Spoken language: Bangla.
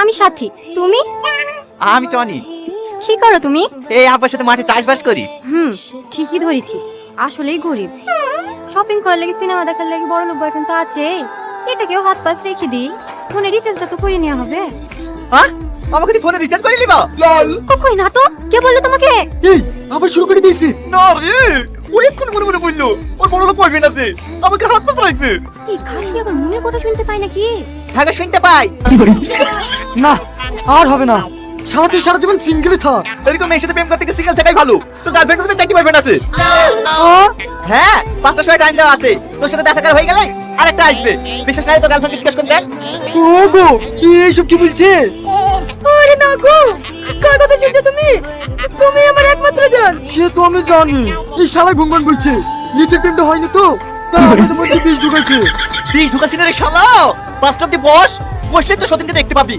আমি সাথী, তুমি? আমি টনি। কি করো তুমি? এই আব্বার সাথে মাঠে চাষবাস করি। ঠিকই ধরেছি, আসলেই গরিব। শপিং করার লাগে, সিনেমা দেখার লাগে বড় লোক বয়ফ্রেন্ড তো আছে, এটাকেও হাত পাশ রেখে দিই। ফোনে রিচার্জটা তো করে নেওয়া হবে। হ্যাঁ, আমাকে তুই ফোনে রিচার্জ করে নিবা? কই না তো, কে বললো তোমাকে? এই আবার শুরু করে দিয়েছি। না রে, ও এখন মনে মনে বললো ওর বড় লোক বয়ফ্রেন্ড আছে, আমাকে হাত পাশে রাখবে। এই খাসি আবার মনের কথা শুনতে পায় নাকি? হ্যাঁ শুনতে পাই। না আর হবে না, সারা জীবন সিঙ্গেলে থাক। এরকম মেয়ের সাথে প্রেম করতে গিয়ে সিঙ্গেল থাকাই ভালো। তোর গার্লফ্রেন্ড তো 4টি বয়ফ্রেন্ড আছে। হ্যাঁ, 5টার সময় টাইম দেওয়া আছে, তোর সাথে দেখা করা হয়ে গেলে আরেকটা আসবে। বিশেষ নাই তো গার্লফ্রেন্ডকে জিজ্ঞেস করে দেখ। ও গো, এইসব কি বলছে? আরে না গো, কার কথা শুনছো তুমি? তুমি আমার একমাত্র জান। সে তো আমি জানি, এই শালা ভুঙ্গন বলছে নিচের প্রেমটা হয়নি তো, তাই আমাদের মধ্যে বিষ ঢুকেছে। বিষ ঢুকাছি না রে শালা। 5টা অব্দি বসলে তো সতীনকে দেখতে পাবি।